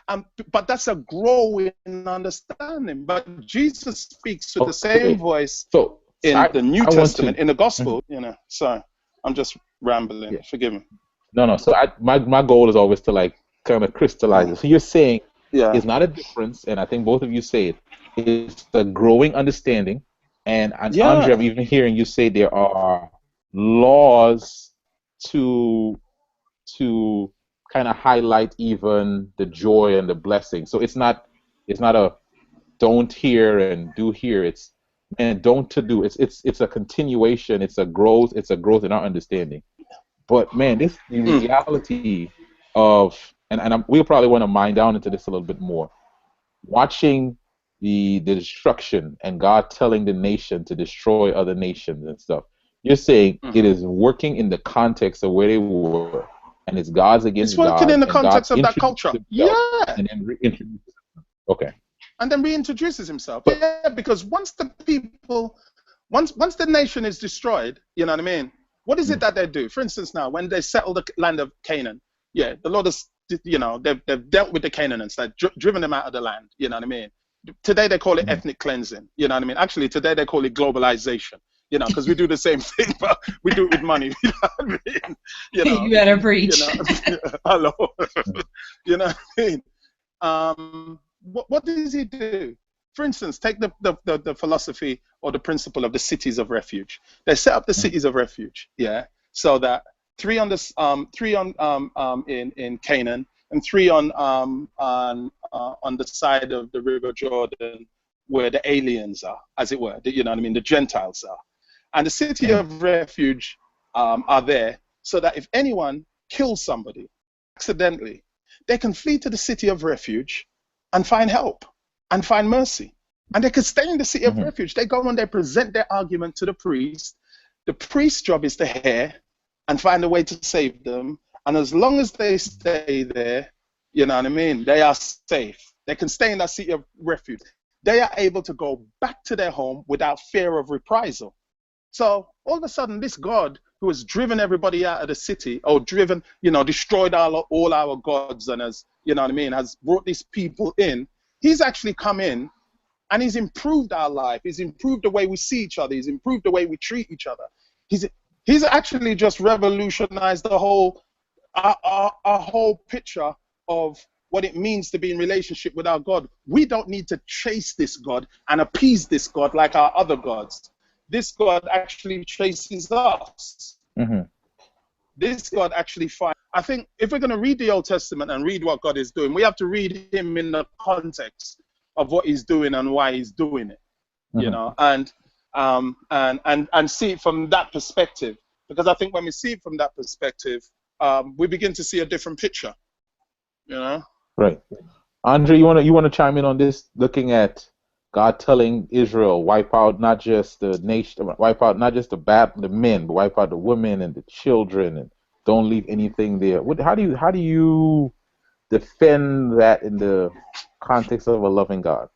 but that's a growing understanding. But Jesus speaks with the same voice. So in the New Testament, in the Gospel, you know. So I'm just rambling. Forgive me. No. So my goal is always to like kind of crystallize it. So you're saying it's not a difference, and I think both of you say it. It's a growing understanding, and Andre, I'm even hearing you say there are laws to kind of highlight even the joy and the blessing. So it's not a don't here and do here. It's and don't to do. It's a continuation. It's a growth in our understanding. But man, this the reality of we'll probably want to mine down into this a little bit more. Watching the destruction and God telling the nation to destroy other nations and stuff. You're saying it is working in the context of where they were, and it's God's against God. It's working in the context of that culture. And then reintroduces. Okay. And then reintroduces Himself. Because once the nation is destroyed, you know what I mean? What is it that they do? For instance, now when they settle the land of Canaan, the Lord has, you know, they've dealt with the Canaanites, like driven them out of the land. You know what I mean? Today they call it ethnic cleansing. You know what I mean? Actually, today they call it globalization. You know, because we do the same thing, but we do it with money. You know what I mean? You know, you better preach. You know, hello. You know what I mean? What does He do? For instance, take the philosophy or the principle of the cities of refuge. They set up the cities of refuge, so that in Canaan, and 3 on the side of the River Jordan, where the aliens are, as it were. You know what I mean? The Gentiles are, and the city of refuge are there, so that if anyone kills somebody accidentally, they can flee to the city of refuge and find help and find mercy, and they can stay in the city of refuge. They go and they present their argument to the priest. The priest's job is to hear and find a way to save them. And as long as they stay there, you know what I mean, they are safe. They can stay in that city of refuge. They are able to go back to their home without fear of reprisal. So all of a sudden, this God who has driven everybody out of the city, or driven, destroyed all our gods, and has, you know what I mean, has brought these people in, he's actually come in and he's improved our life. He's improved the way we see each other. He's improved the way we treat each other. He's actually just revolutionized the whole our whole picture of what it means to be in relationship with our God. We don't need to chase this God and appease this God like our other gods. This God actually chases us. This God actually finds. I think if we're going to read the Old Testament and read what God is doing, we have to read him in the context of what he's doing and why he's doing it, and see it from that perspective. Because I think when we see it from that perspective, we begin to see a different picture, Right. Andre, you wanna chime in on this? Looking at God telling Israel, wipe out not just the nation, wipe out not just the men, but wipe out the women and the children, and don't leave anything there. How do you defend that in the context of a loving God?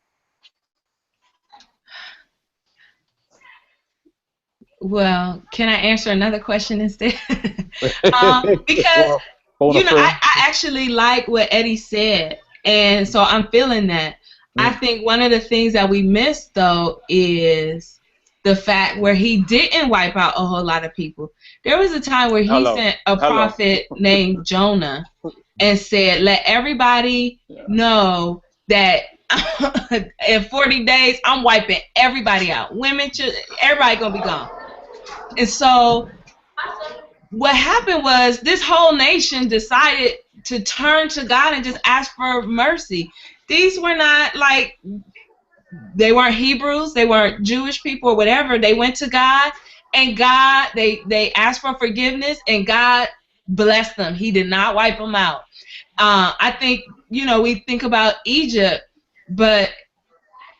Well, can I answer another question instead? Because I actually like what Eddie said, and so I'm feeling that. I think one of the things that we missed, though, is the fact where he didn't wipe out a whole lot of people. There was a time where he sent a prophet named Jonah and said, let everybody know that in 40 days, I'm wiping everybody out. Women, children, everybody going to be gone. And so what happened was this whole nation decided to turn to God and just ask for mercy. These were not they weren't Hebrews, they weren't Jewish people or whatever. They went to God, and God, they asked for forgiveness, and God blessed them. He did not wipe them out. I think, we think about Egypt, but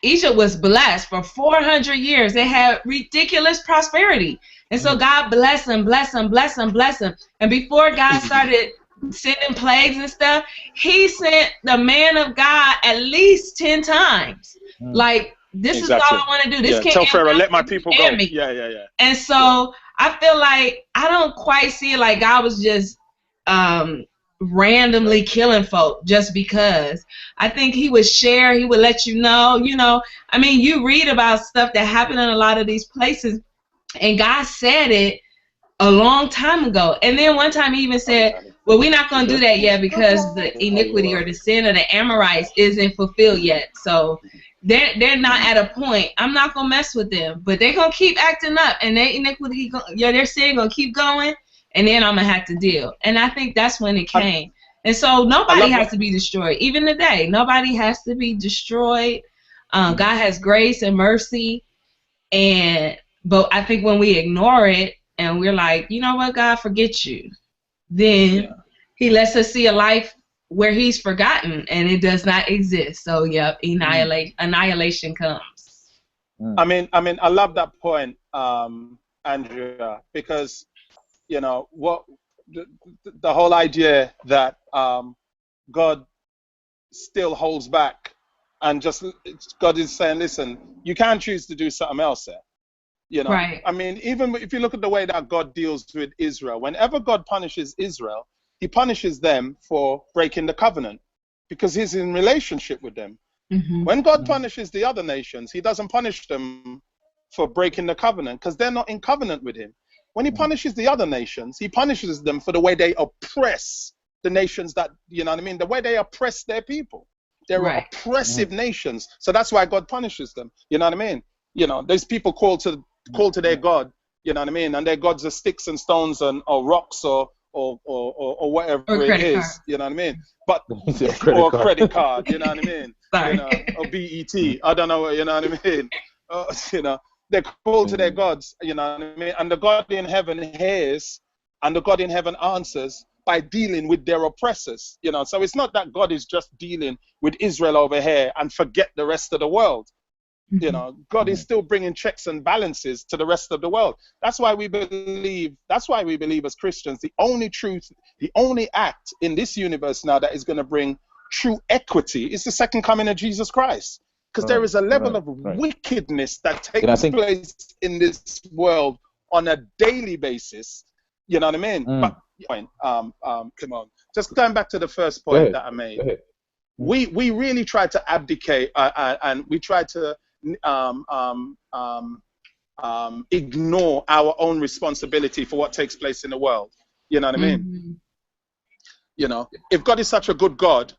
Egypt was blessed for 400 years. They had ridiculous prosperity. And so God bless them, bless them, bless them, bless them. And before God started sending plagues and stuff, he sent the man of God at least 10 times. This is all I want to do. This can't tell Pharaoh, let my people go. Me. Yeah. And so I feel like I don't quite see it like God was just randomly killing folk just because. I think he would share, he would let you know, you read about stuff that happened in a lot of these places, and God said it a long time ago. And then one time he even said, well, we're not going to do that yet because the iniquity or the sin of the Amorites isn't fulfilled yet. So they're not at a point. I'm not going to mess with them, but they're going to keep acting up, and their iniquity, their sin going to keep going, and then I'm going to have to deal. And I think that's when it came. And so nobody has to be destroyed. Even today, nobody has to be destroyed. God has grace and mercy. But I think when we ignore it and we're like, you know what, God, forget you, then he lets us see a life where he's forgotten and it does not exist. So, annihilation comes. I mean, I love that point, Andrea, because, what the whole idea that God still holds back, and just God is saying, listen, you can't choose to do something else there. Right. I mean, even if you look at the way that God deals with Israel, whenever God punishes Israel, he punishes them for breaking the covenant because he's in relationship with them. When God punishes the other nations, he doesn't punish them for breaking the covenant because they're not in covenant with him. When he punishes the other nations, he punishes them for the way they oppress the nations that, the way they oppress their people. They're oppressive nations. So that's why God punishes them. You know what I mean? Those people call to their God You know what I mean? And their gods are sticks and stones and or rocks or whatever Or it credit is. card. You know what I mean? But Credit or card. credit card. You know what I mean? Sorry. You know, or BET. I don't know. You know what I mean? You know, they call to their gods. You know what I mean? And the God in heaven hears, and the God in heaven answers by dealing with their oppressors. You know, so it's not that God is just dealing with Israel over here and forget the rest of the world. You know, God is still bringing checks and balances to the rest of the world. That's why we believe as Christians, the only truth, the only act in this universe now that is going to bring true equity is the second coming of Jesus Christ. Because there is a level of wickedness that takes place in this world on a daily basis. You know what I mean? But come on. Just going back to the first point that I made. We really try to abdicate and we try to ignore our own responsibility for what takes place in the world. You know what I mean? You know, if God is such a good God,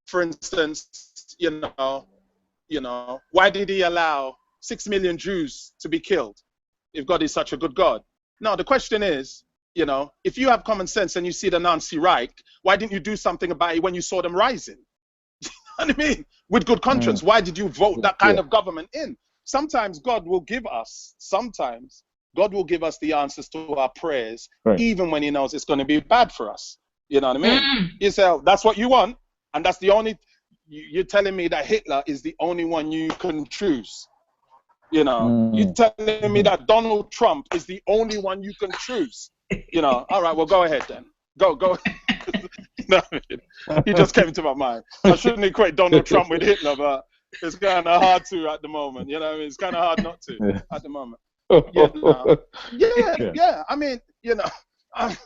for instance, you know, why did he allow 6 million Jews to be killed if God is such a good God? Now, the question is, you know, if you have common sense and you see the Nazi Reich, why didn't you do something about it when you saw them rising? You know what I mean? With good conscience, why did you vote that kind of government in? Sometimes God will give us the answers to our prayers, even when he knows it's going to be bad for us. You know what I mean? You say, oh, that's what you want, and that's the only, you're telling me that Hitler is the only one you can choose. You know, you're telling me that Donald Trump is the only one you can choose. You know, all right, well, go ahead then. Go. No, he just came to my mind. I shouldn't equate Donald Trump with Hitler, but it's kind of hard to at the moment. You know what I mean? It's kind of hard not to at the moment. You know? Yeah. I mean, you know, I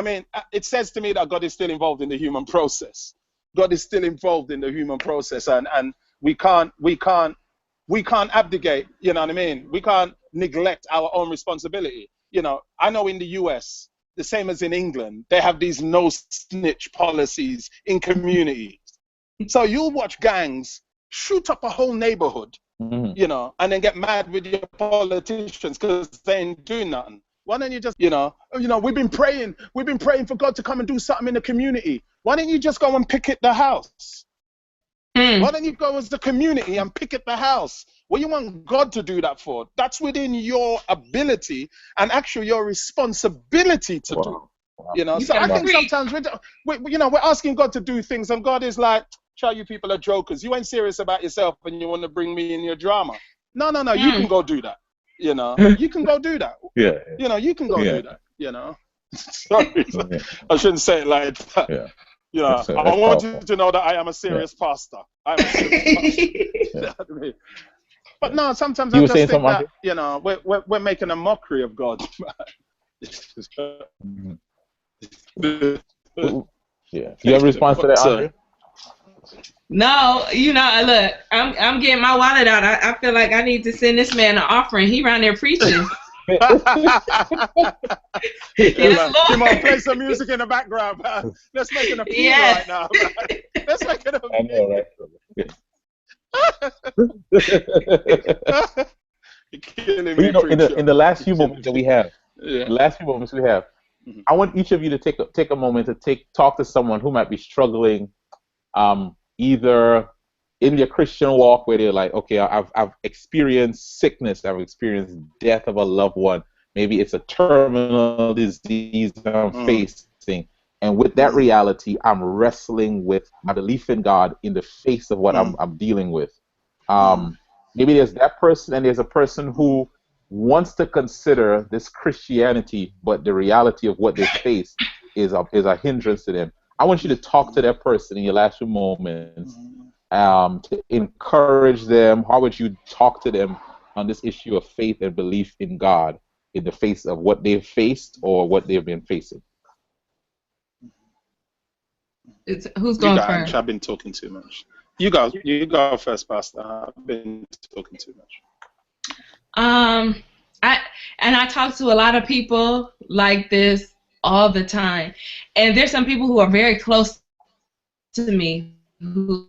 mean, it says to me that God is still involved in the human process. God is still involved in the human process, and we can't abdicate. You know what I mean? We can't neglect our own responsibility. You know, I know in the US, the same as in England, they have these no snitch policies in communities. So you'll watch gangs shoot up a whole neighborhood, you know, and then get mad with your politicians because they ain't doing nothing. Why don't you just, you know, we've been praying for God to come and do something in the community. Why don't you just go and picket the house? Why don't you go as the community and picket the house? What you want God to do that for? That's within your ability and actually your responsibility to do. You know, so I think sometimes we're asking God to do things, and God is like, "Child, you people are jokers. You ain't serious about yourself, and you want to bring me in your drama. No, you can go do that. You know, you can go do that. You know, you can go do that. You know." Sorry, I shouldn't say it like that. You know, I want you to know that I am a serious pastor. I'm a serious pastor. But no, sometimes I just think that, you know, we're making a mockery of God. You have a response to that, Andre? No, you know, look, I'm getting my wallet out. I feel like I need to send this man an offering. He around there preaching. Come on, play some music in the background, man. Let's make an appeal right now. Man. Let's make an appeal. I know, right? You're killing me, you know, in the last few moments that we have, I want each of you to take a moment to talk to someone who might be struggling, either in their Christian walk where they're like, okay, I've experienced sickness, I've experienced death of a loved one. Maybe it's a terminal disease I'm facing. And with that reality, I'm wrestling with my belief in God in the face of what I'm dealing with. Maybe there's that person, and there's a person who wants to consider this Christianity, but the reality of what they face is a hindrance to them. I want you to talk to that person in your last few moments to encourage them. How would you talk to them on this issue of faith and belief in God in the face of what they've faced or what they've been facing? Who's going first? I've been talking too much. You go first, Pastor. I've been talking too much. I talk to a lot of people like this all the time, and there's some people who are very close to me who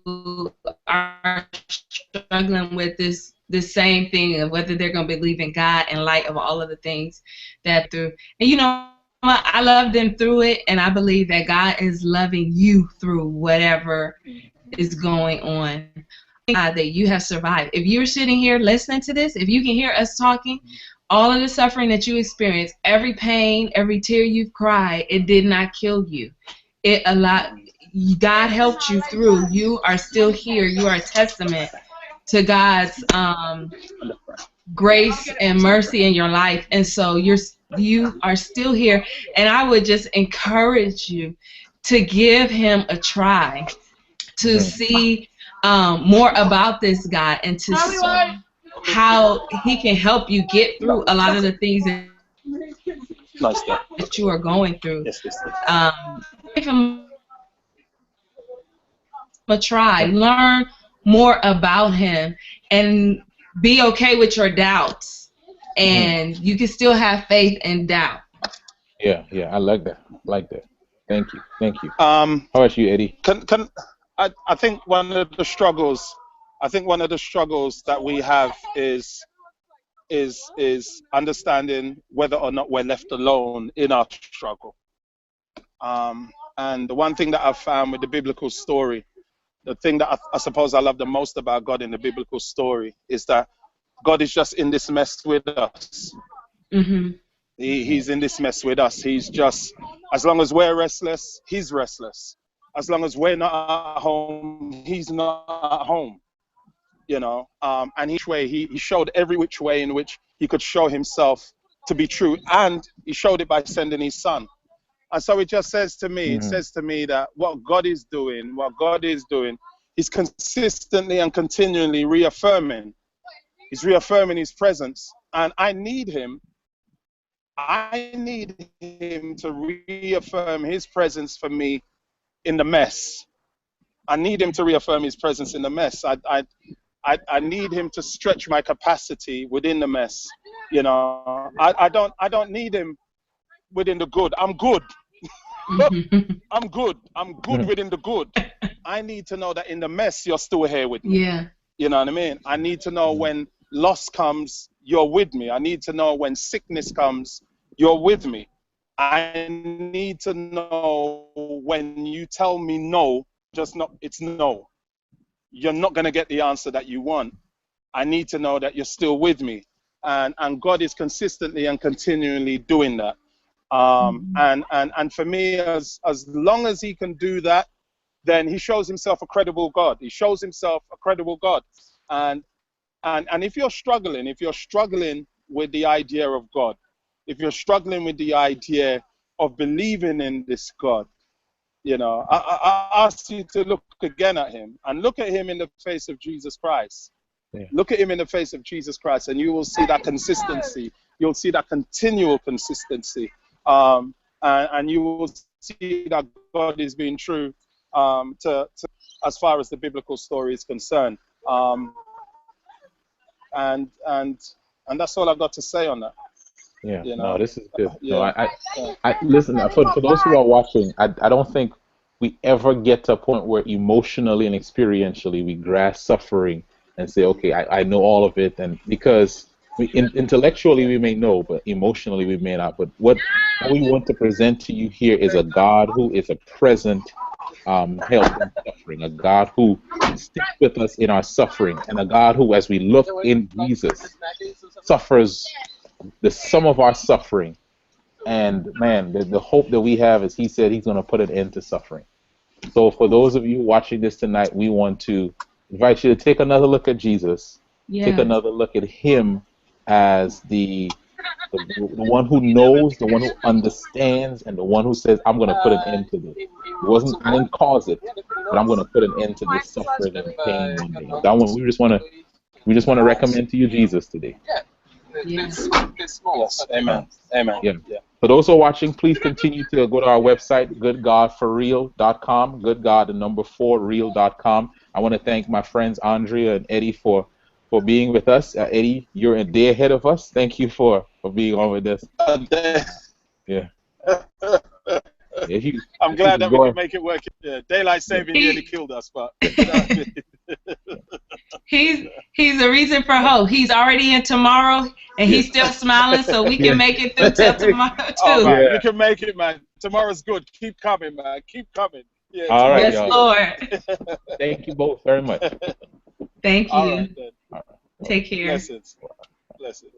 are struggling with this the same thing of whether they're going to believe in God in light of all of the things that through. And you know what? I love them through it, and I believe that God is loving you through whatever is going on. God, that you have survived. If you're sitting here listening to this, if you can hear us talking, all of the suffering that you experienced, every pain, every tear you've cried, it did not kill you. It allowed. God helped you through. You are still here. You are a testament to God's grace and mercy in your life, and so you are still here. And I would just encourage you to give Him a try, to see more about this God, and to see how He can help you get through a lot of the things that you are going through. Give Him a try, learn more about Him, and be okay with your doubts, and you can still have faith and doubt. Yeah, I like that. Thank you. How about you, Eddie? I think one of the struggles that we have is understanding whether or not we're left alone in our struggle. And the one thing that I've found with the biblical story, the thing that I suppose I love the most about God in the biblical story, is that God is just in this mess with us. Mm-hmm. He's in this mess with us. He's just, as long as we're restless, He's restless. As long as we're not at home, He's not at home. You know, and each way He showed every which way in which He could show Himself to be true, and He showed it by sending His Son. And so it just says to me, that what God is doing, He's consistently and continually reaffirming. He's reaffirming His presence, and I need Him to reaffirm His presence for me in the mess. I need Him to reaffirm His presence in the mess. I need Him to stretch my capacity within the mess. You know, I don't need Him within the good. I'm good. I'm good within the good. I need to know that in the mess, You're still here with me. Yeah. You know what I mean? I need to know when loss comes, You're with me. I need to know when sickness comes, You're with me. I need to know when You tell me no, it's no. You're not going to get the answer that you want. I need to know that You're still with me. And God is consistently and continually doing that. And for me, as long as He can do that, then He shows Himself a credible God. He shows Himself a credible God. And if you're struggling with the idea of God, if you're struggling with the idea of believing in this God, you know, I ask you to look again at Him, and look at Him in the face of Jesus Christ. Yeah. Look at Him in the face of Jesus Christ, and you will see that consistency. You'll see that continual consistency. And you will see that God is being true to as far as the biblical story is concerned. And that's all I've got to say on that. Yeah, you know? No, this is good. Yeah. No, I listen, for those who are watching, I don't think we ever get to a point where emotionally and experientially we grasp suffering and say, okay, I know all of it, and because intellectually we may know, but emotionally we may not. But what we want to present to you here is a God who is a present help in suffering, a God who sticks with us in our suffering, and a God who, as we look in Jesus, suffers the sum of our suffering. And man, the hope that we have is He said He's going to put an end to suffering. So for those of you watching this tonight, we want to invite you to take another look at Jesus. Yes. Take another look at Him as the one who knows, the one who understands, and the one who says, I'm going to put an end to this. I didn't cause it, but I'm going to put an end to this suffering and pain one day. That one, we just want to recommend to you Jesus today. Yes. Yes. Amen. Yeah. For those who are watching, please continue to go to our website, goodgodforreal.com, goodgod4real.com. I want to thank my friends Andrea and Eddie for being with us. Eddie, you're a day ahead of us. Thank you for being on with us. Yeah. I'm glad that we could make it work. Yeah, daylight saving nearly killed us, but He's a reason for hope. He's already in tomorrow, and he's still smiling, so we can make it through till tomorrow too. Oh man, Yeah. you can make it, man. Tomorrow's good. Keep coming, man. Keep coming. Yeah. All right, Yes, y'all. Lord. Thank you both very much. Thank you. All right then. Take care. Blessings. Blessings.